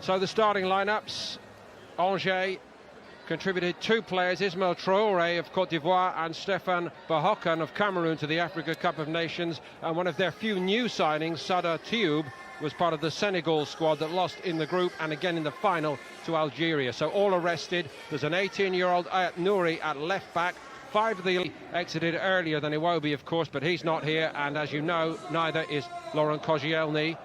So the starting lineups: Angers contributed 2 players, Ismail Traoré of Côte d'Ivoire and Stéphane Bahokan of Cameroon, to the Africa Cup of Nations, and one of their few new signings, Sada Thioub, was part of the Senegal squad that lost in the group and again in the final to Algeria. So all arrested. There's an 18-year-old Ayat Nouri at left back. 5 of the exited earlier than Iwobi, of course, but he's not here, and as you know, neither is Laurent Koscielny.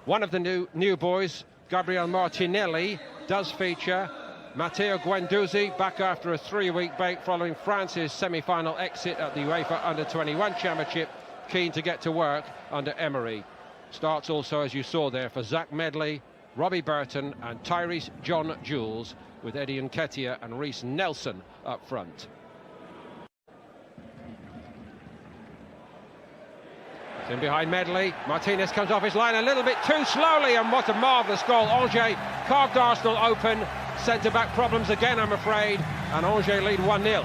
One of the new boys, Gabriel Martinelli, does feature. Matteo Guendouzi back after a 3-week break following France's semi-final exit at the UEFA Under-21 Championship, keen to get to work under Emery. Starts also, as you saw there, for Zach Medley, Robbie Burton and Tyrese John Jules, with Eddie Nketiah and Reece Nelson up front. In behind Medley, Martinez comes off his line a little bit too slowly, and what a marvellous goal. Angers carved Arsenal open. Centre-back problems again, I'm afraid, and Angers lead 1-0.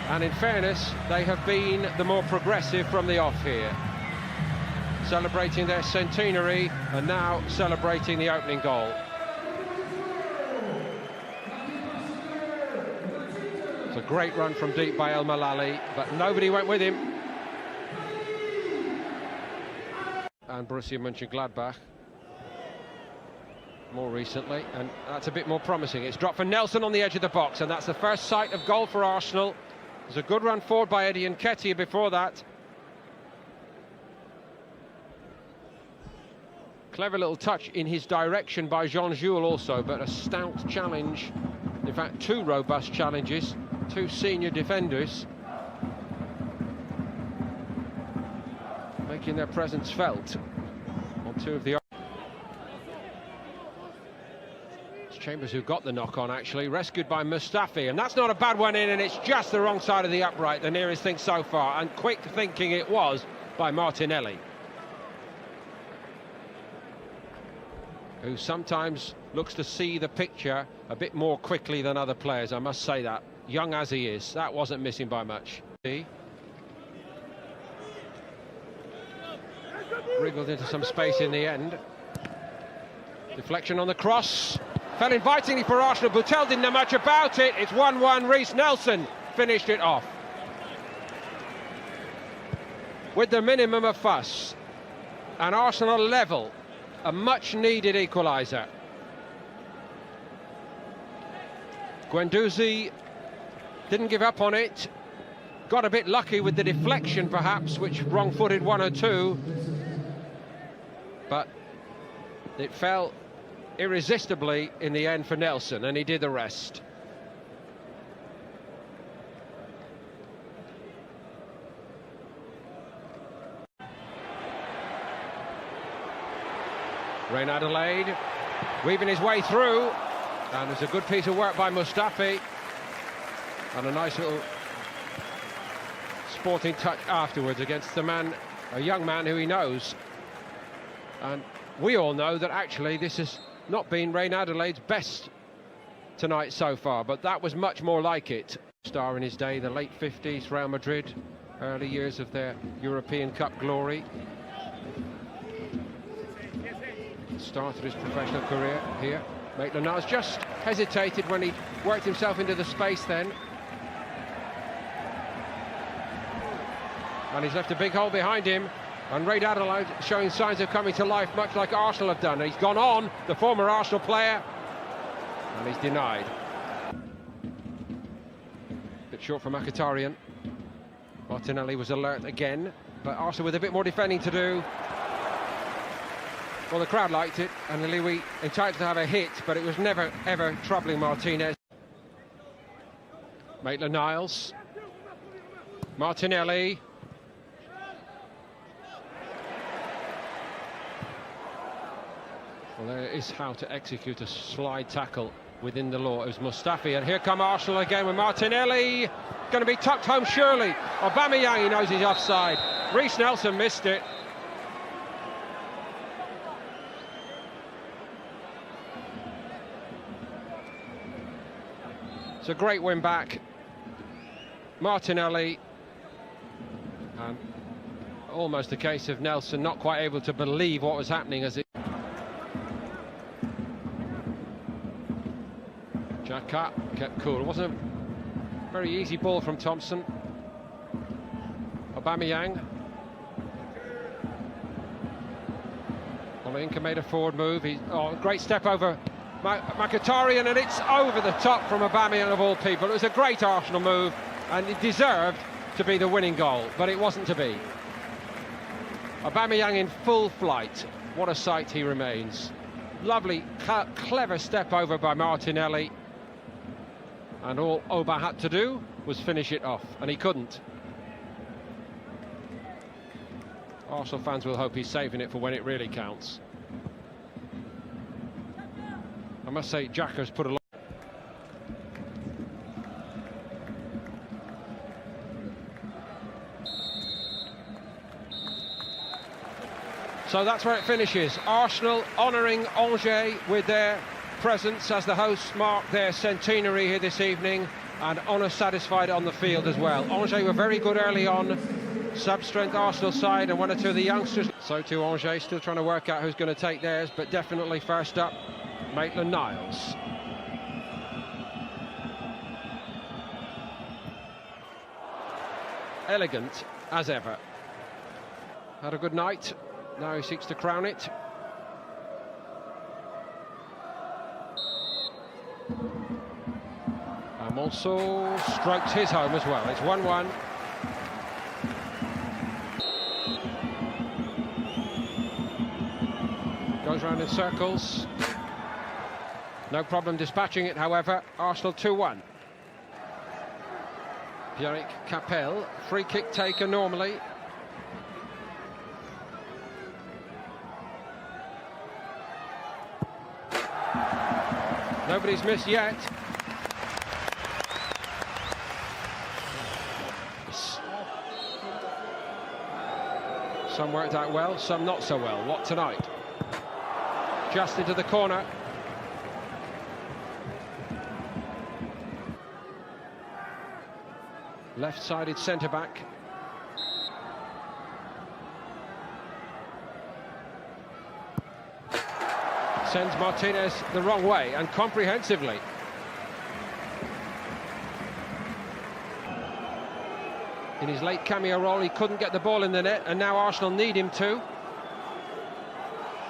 And in fairness, they have been the more progressive from the off here, celebrating their centenary and now celebrating the opening goal. It's a great run from deep by El Malali, but nobody went with him. And Borussia Mönchengladbach more recently, and that's a bit more promising. It's dropped for Nelson on the edge of the box, and that's the first sight of goal for Arsenal. There's a good run forward by Eddie Nketiah before that. Clever little touch in his direction by Jean-Jules also, but a stout challenge. In fact, 2 robust challenges, 2 senior defenders, making their presence felt on 2 of the... It's Chambers who got the knock on, actually, rescued by Mustafi, and that's not a bad one in, and it's just the wrong side of the upright, the nearest thing so far, and quick thinking it was by Martinelli, who sometimes looks to see the picture a bit more quickly than other players, I must say that, young as he is. That wasn't missing by much. Wriggled into some space in the end. Deflection on the cross. Fell invitingly for Arsenal. Boutel didn't know much about it. It's 1-1. Reece Nelson finished it off with the minimum of fuss. And Arsenal level. A much-needed equaliser. Guendouzi didn't give up on it. Got a bit lucky with the deflection, perhaps, which wrong-footed 1 or 2. But it fell irresistibly in the end for Nelson, and he did the rest. Reine Adelaide weaving his way through, and there's a good piece of work by Mustafi, and a nice little sporting touch afterwards against a young man who he knows. And we all know that actually this has not been Reine Adelaide's best tonight so far, but that was much more like it. Star in his day, the late 50s, Real Madrid, early years of their European Cup glory. Started his professional career here. Maitland-Niles just hesitated when he worked himself into the space then. And he's left a big hole behind him. And Reine Adelaide showing signs of coming to life, much like Arsenal have done. He's gone on, the former Arsenal player, and he's denied. Bit short for Mkhitaryan. Martinelli was alert again, but Arsenal with a bit more defending to do. Well, the crowd liked it, and Louis entitled to have a hit, but it was never, ever troubling Martinez. Maitland-Niles. Martinelli. Well, there is how to execute a slide tackle within the law. It was Mustafi, and here come Arsenal again with Martinelli. Going to be tucked home, surely. Aubameyang, he knows he's offside. Reece Nelson missed it. It's a great win back. Martinelli, and almost a case of Nelson not quite able to believe what was happening as it... Xhaka kept cool. It wasn't a very easy ball from Thompson. Aubameyang. Olinka made a forward move. Great step over Mkhitaryan, and it's over the top from Aubameyang of all people. It was a great Arsenal move, and it deserved to be the winning goal, but it wasn't to be. Aubameyang in full flight. What a sight he remains. Lovely, clever step over by Martinelli. And all Oba had to do was finish it off, and he couldn't. Arsenal fans will hope he's saving it for when it really counts. I must say, Xhaka's put a lot. So that's where it finishes. Arsenal honouring Angers with their presence as the hosts mark their centenary here this evening, and honour satisfied on the field as well. Angers were very good early on, sub-strength Arsenal side, and one or two of the youngsters. So too Angers, still trying to work out who's going to take theirs, but definitely first up, Maitland-Niles. Elegant as ever. Had a good night. Now he seeks to crown it. Monceau strokes his home as well. It's 1-1. Goes round in circles. No problem dispatching it, however. Arsenal 2-1. Pierrick Capel, free kick taker normally. Nobody's missed yet. Some worked out well, some not so well. What tonight? Just into the corner. Left-sided centre-back. Sends Martinez the wrong way, and comprehensively. In his late cameo role, he couldn't get the ball in the net, and now Arsenal need him to.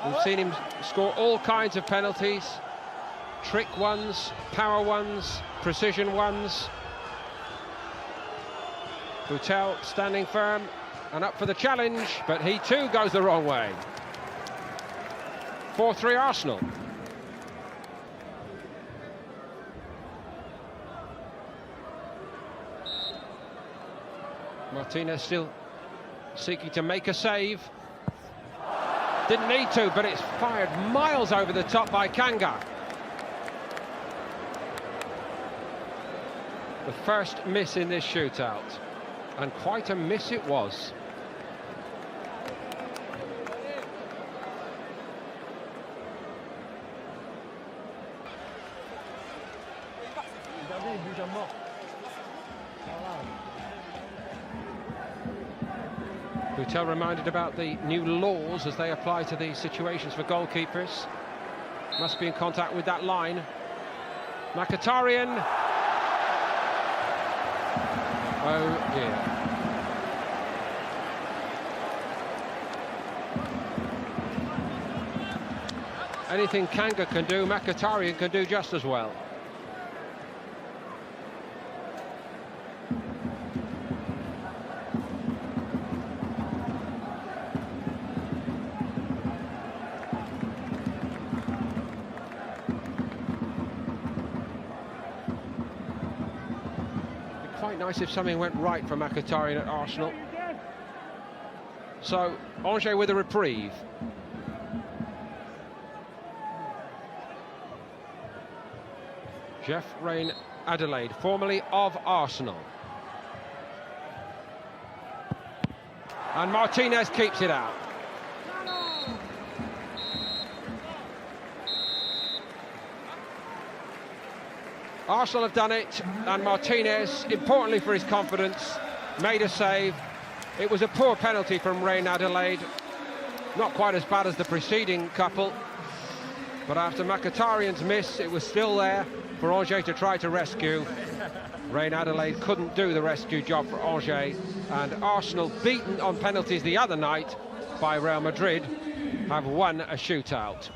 We've seen him score all kinds of penalties. Trick ones, power ones, precision ones. Butel standing firm and up for the challenge, but he too goes the wrong way. 4-3 Arsenal. Martinez still seeking to make a save. Didn't need to, but it's fired miles over the top by Kanga. The first miss in this shootout, and quite a miss it was. Butel reminded about the new laws as they apply to these situations for goalkeepers. Must be in contact with that line. Mkhitaryan. Oh dear. Anything Kanga can do, Mkhitaryan can do just as well. Quite nice if something went right for Mkhitaryan at Arsenal. So, Angers with a reprieve. Jeff Rain Adelaide, formerly of Arsenal. And Martinez keeps it out. Arsenal have done it, and Martinez, importantly for his confidence, made a save It was a poor penalty from Reign Adelaide. Not quite as bad as the preceding couple. But after Mkhitaryan's miss, it was still there for Angers to try to rescue. Reign Adelaide couldn't do the rescue job for Angers. And Arsenal, beaten on penalties the other night by Real Madrid, have won a shootout.